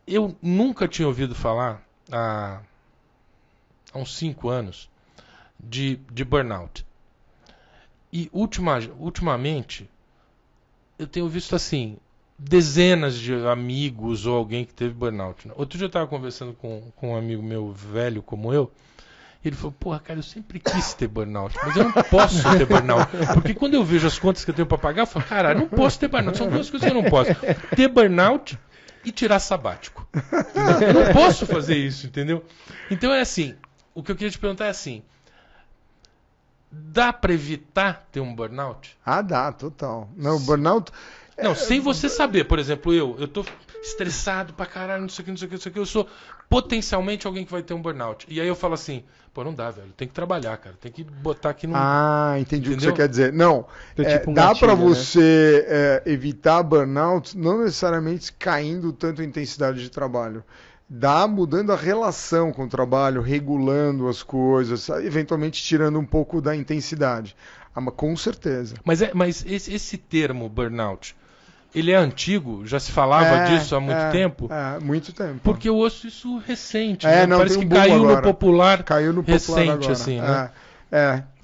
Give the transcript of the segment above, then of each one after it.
Eu nunca tinha ouvido falar, há uns 5 anos, de burnout. E ultimamente, eu tenho visto assim, dezenas de amigos ou alguém que teve burnout. Outro dia eu estava conversando com um amigo meu velho como eu, e ele falou, porra, cara, eu sempre quis ter burnout, mas eu não posso ter burnout. Porque quando eu vejo as contas que eu tenho para pagar, eu falo, cara, eu não posso ter burnout. São duas coisas que eu não posso. Ter burnout e tirar sabático. Eu não posso fazer isso, entendeu? Então é assim, o que eu queria te perguntar é assim, dá para evitar ter um burnout? Ah, dá, total. Não, burnout... Não, sem você saber. Por exemplo, eu tô estressado pra caralho, não sei o que, não sei o que, não sei o que. Eu sou potencialmente alguém que vai ter um burnout. E aí eu falo assim, pô, não dá, velho. Tem que trabalhar, cara. Tem que botar aqui no... Ah, entendi. Entendeu? O que você quer dizer. Não, Tipo um dá gatilho, para né? você evitar burnout, não necessariamente caindo tanto em intensidade de trabalho. Dá mudando a relação com o trabalho, regulando as coisas, eventualmente tirando um pouco da intensidade. Ah, mas com certeza. Mas esse termo burnout, ele é antigo? Já se falava disso há muito tempo? Muito tempo. Porque eu ouço isso recente. Né? Não, parece tem um que boom caiu agora. no popular Caiu no popular recente, agora. assim, né?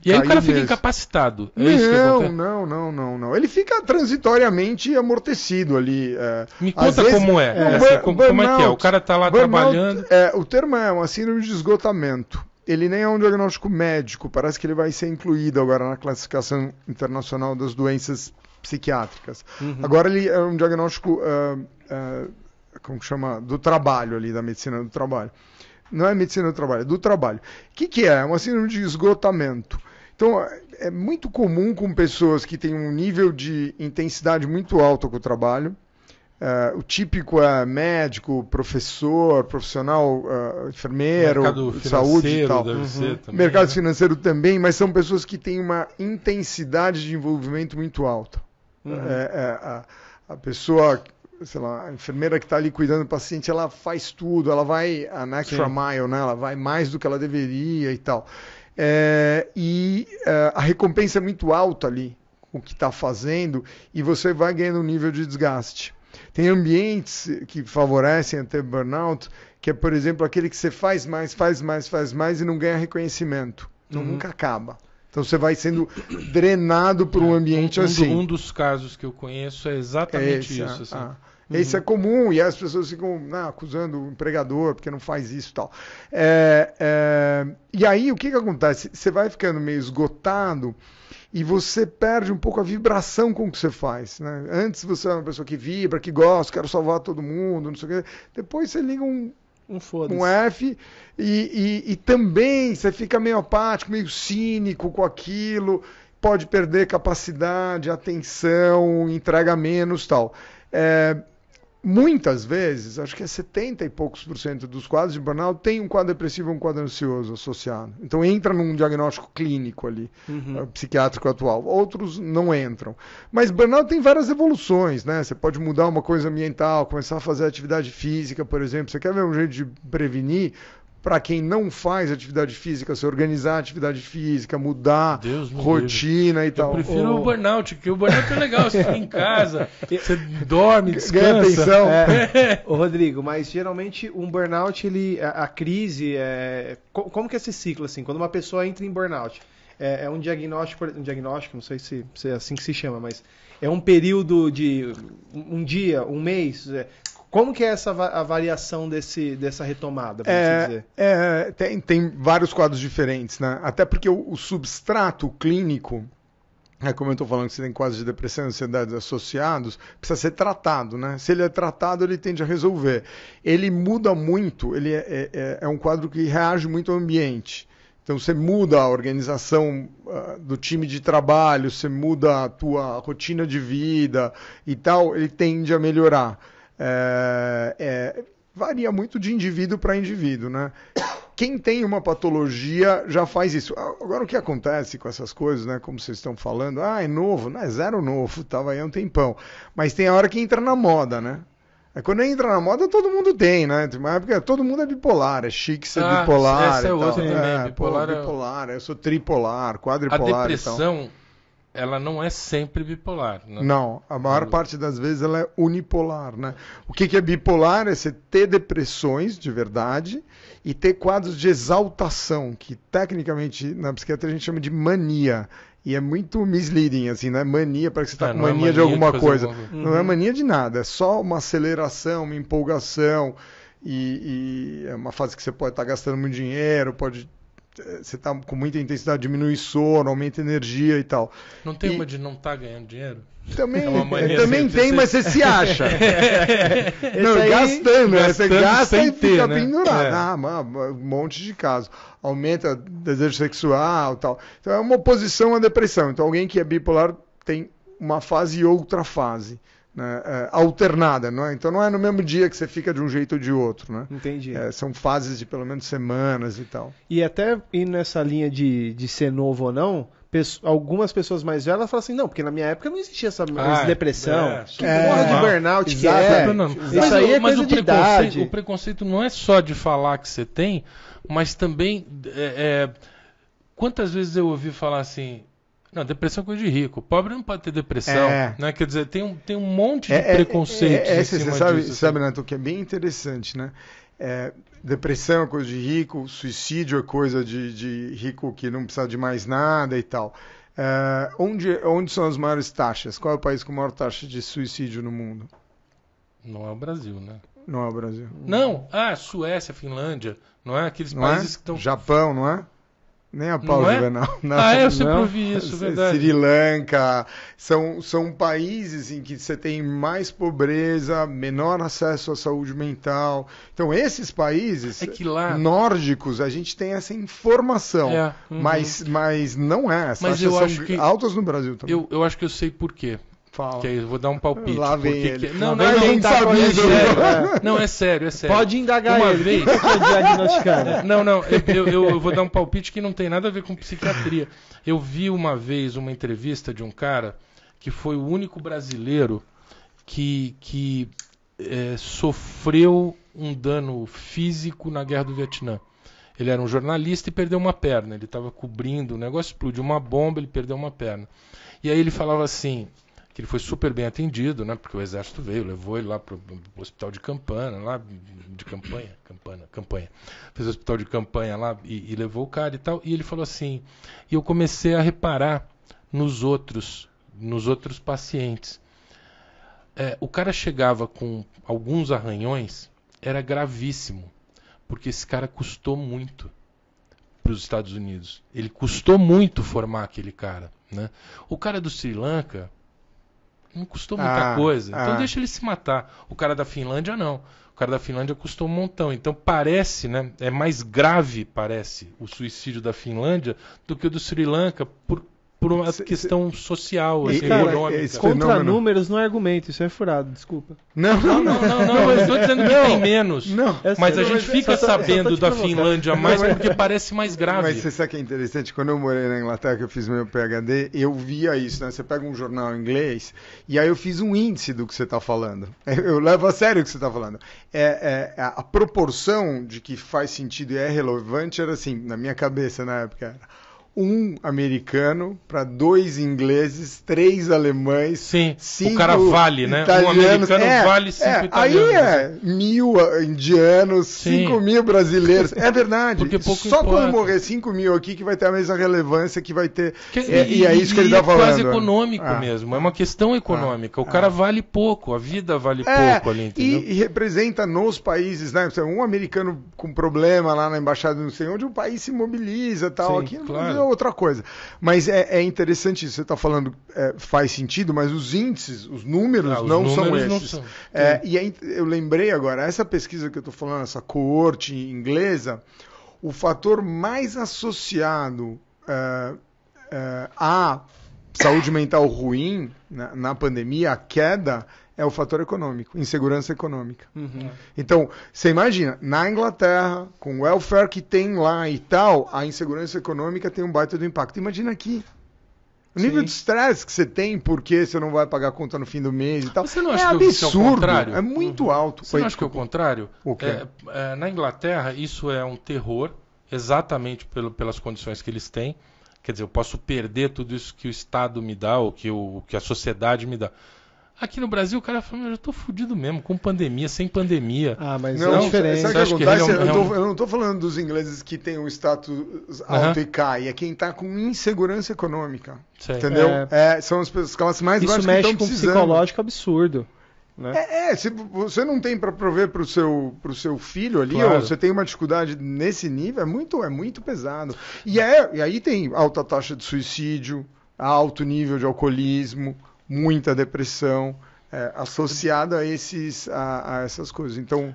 E aí o cara fica incapacitado. É isso que acontece? Não. Ele fica transitoriamente amortecido ali. Me conta como é. Como é que é? O cara tá lá trabalhando. O termo é uma síndrome de esgotamento. Ele nem é um diagnóstico médico. Parece que ele vai ser incluído agora na classificação internacional das doenças psiquiátricas. Uhum. Agora ele é um diagnóstico como que chama? Do trabalho ali, da medicina do trabalho. Não é medicina do trabalho, é do trabalho. O que é? É uma síndrome de esgotamento. Então, é muito comum com pessoas que têm um nível de intensidade muito alto com o trabalho. O típico é médico, professor, profissional, enfermeiro, saúde e tal. Deve ser também, mercado né? financeiro também, mas são pessoas que têm uma intensidade de envolvimento muito alta. A pessoa, sei lá, a enfermeira que está ali cuidando do paciente, ela faz tudo, ela vai an extra mile, né? Ela vai mais do que ela deveria e tal. A recompensa é muito alta ali, o que está fazendo, e você vai ganhando um nível de desgaste. Tem ambientes que favorecem a ter burnout, que é, por exemplo, aquele que você faz mais e não ganha reconhecimento. Então nunca acaba. Então você vai sendo drenado por um ambiente assim. Um dos casos que eu conheço é exatamente isso. Assim. Esse é comum, e as pessoas ficam acusando o empregador porque não faz isso e tal. E aí o que acontece? Você vai ficando meio esgotado e você perde um pouco a vibração com o que você faz. Né? Antes você é uma pessoa que vibra, que gosta, quero salvar todo mundo, não sei o quê. Depois você liga um F e também você fica meio apático, meio cínico com aquilo, pode perder capacidade, atenção, entrega menos tal. Muitas vezes, acho que 70 e poucos % dos quadros de burnout tem um quadro depressivo ou um quadro ansioso associado. Então entra num diagnóstico clínico ali, psiquiátrico atual. Outros não entram. Mas burnout tem várias evoluções, né? Você pode mudar uma coisa ambiental, começar a fazer atividade física, por exemplo. Você quer ver um jeito de prevenir? Para quem não faz atividade física, se organizar a atividade física, mudar rotina e tal. Eu prefiro o burnout, porque o burnout é legal, você fica em casa, você dorme, descansa. Ganha atenção. Ô Rodrigo, mas geralmente um burnout, a crise, como que é esse ciclo, assim, quando uma pessoa entra em burnout? É um diagnóstico, não sei se é assim que se chama, mas é um período de um dia, um mês... Como que é a variação dessa retomada, vamos dizer? Tem vários quadros diferentes, né? Até porque o substrato clínico, como eu estou falando que você tem quadros de depressão e ansiedade associados, precisa ser tratado, né? Se ele é tratado, ele tende a resolver. Ele muda muito, ele é um quadro que reage muito ao ambiente. Então você muda a organização do time de trabalho, você muda a tua rotina de vida e tal, ele tende a melhorar. Varia muito de indivíduo para indivíduo, né? Quem tem uma patologia já faz isso. Agora, o que acontece com essas coisas, né? Como vocês estão falando, é novo, não é zero novo, estava aí há um tempão. Mas tem a hora que entra na moda, né? Quando entra na moda, todo mundo tem, né? Tem uma época todo mundo é bipolar, é chique ser bipolar. Essa é outra também, bipolar. Eu sou tripolar, quadripolar. A depressão ela não é sempre bipolar. Né? Não, a maior parte das vezes ela é unipolar, né? O que é bipolar é você ter depressões de verdade e ter quadros de exaltação, que tecnicamente na psiquiatria a gente chama de mania. E é muito misleading, assim, né? Mania, parece que você está com mania de alguma coisa. Não é mania de nada, é só uma aceleração, uma empolgação. E é uma fase que você pode estar gastando muito dinheiro, você está com muita intensidade, diminui sono, aumenta energia e tal. Não tem uma de não estar ganhando dinheiro? Também tem, mas você se acha. Não, gastando, você gasta e fica pendurado. Um monte de casos. Aumenta desejo sexual e tal. Então é uma oposição à depressão. Então alguém que é bipolar tem uma fase e outra fase. Né, alternada, não é? Então não é no mesmo dia que você fica de um jeito ou de outro, né? Entendi. São fases de pelo menos semanas e tal. E até indo nessa linha de ser novo ou não, algumas pessoas mais velhas falam assim, não, porque na minha época não existia essa depressão. Que porra de burnout que é. Isso aí é coisa de idade. O preconceito não é só de falar que você tem, mas também quantas vezes eu ouvi falar assim, não, depressão é coisa de rico. Pobre não pode ter depressão. Né? Quer dizer, tem um monte de preconceitos. Você sabe, Neto, que é bem interessante, né? Depressão é coisa de rico, suicídio é coisa de rico que não precisa de mais nada e tal. Onde são as maiores taxas? Qual é o país com a maior taxa de suicídio no mundo? Não é o Brasil, né? Não é o Brasil. Não, Suécia, Finlândia, não é? Aqueles países que estão... Japão, não é? Nem a Paulo Juvenal. Eu sempre ouvi isso, verdade. Sri Lanka. São países em que você tem mais pobreza, menor acesso à saúde mental. Então, esses países nórdicos, a gente tem essa informação. Mas não é. As taxas são altas no Brasil também. Eu acho que eu sei por quê. Fala. Que aí eu vou dar um palpite. Lá vem ele. Não, é sério. Pode indagar uma ele. Vez... diagnosticado. Não, eu vou dar um palpite que não tem nada a ver com psiquiatria. Eu vi uma vez uma entrevista de um cara que foi o único brasileiro que sofreu um dano físico na Guerra do Vietnã. Ele era um jornalista e perdeu uma perna. Ele estava cobrindo o negócio, explodiu uma bomba, ele perdeu uma perna. E aí ele falava assim... que ele foi super bem atendido, né? Porque o exército veio, levou ele lá para o hospital de campanha, fez o hospital de campanha lá e levou o cara e tal. E ele falou assim, e eu comecei a reparar nos outros pacientes. O cara chegava com alguns arranhões, era gravíssimo, porque esse cara custou muito para os Estados Unidos. Ele custou muito formar aquele cara, né? O cara do Sri Lanka não custou muita coisa. Então deixa ele se matar. O cara da Finlândia, não. O cara da Finlândia custou um montão. Então parece, né? É mais grave, parece, o suicídio da Finlândia do que o do Sri Lanka por uma questão social, assim, econômica. Contra números não é argumento, isso é furado, desculpa. Não, eu estou dizendo que tem menos. Mas a gente fica sabendo da Finlândia mais porque parece mais grave. Mas você sabe que é interessante? Quando eu morei na Inglaterra, que eu fiz meu PhD, eu via isso, né? Você pega um jornal em inglês e aí eu fiz um índice do que você está falando. Eu levo a sério o que você está falando. A proporção de que faz sentido e é relevante era assim, na minha cabeça na época, era 1 americano para 2 ingleses, 3 alemães, 5 o cara vale, né? Um americano vale 5 italianos. Aí 1.000 indianos, 5.000 brasileiros. É verdade. Porque pouco só importa. Quando morrer 5.000 aqui que vai ter a mesma relevância que vai ter. E é isso que ele está falando. É quase econômico mesmo. É uma questão econômica. O cara vale pouco, a vida vale pouco ali, entendeu? E representa nos países, né? Um americano com problema lá na embaixada, não sei onde, o país se mobiliza e tal. Aqui claro. É outra coisa. Mas é interessante isso. Você está falando, faz sentido, mas os índices, os números não são esses. Não são. Eu lembrei agora, essa pesquisa que eu estou falando, essa coorte inglesa, o fator mais associado à saúde mental ruim na pandemia, a queda, é o fator econômico, insegurança econômica. Então, você imagina, na Inglaterra, com o welfare que tem lá e tal, a insegurança econômica tem um baita do impacto. Imagina aqui. O nível de estresse que você tem porque você não vai pagar a conta no fim do mês e tal. Você não acha absurdo, que é o contrário? É muito alto. Você não acha que é o contrário? O quê? Na Inglaterra, isso é um terror, exatamente pelas condições que eles têm. Quer dizer, eu posso perder tudo isso que o Estado me dá, ou que a sociedade me dá. Aqui no Brasil o cara fala, eu já tô fudido mesmo, com pandemia, sem pandemia. Ah, mas Não, é diferente. sabe o que Você acha que acontece? ele é um- Eu não tô falando dos ingleses que têm um status alto e cai, é quem tá com insegurança econômica. Sei. Entendeu? São as classes mais Isso baixas que mexe estão com o precisando. psicológico absurdo. Né? Se você não tem para prover pro seu filho ali, Claro. ou você tem uma dificuldade nesse nível, é muito pesado. E aí tem alta taxa de suicídio, alto nível de alcoolismo, muita depressão, associada a essas coisas. Então,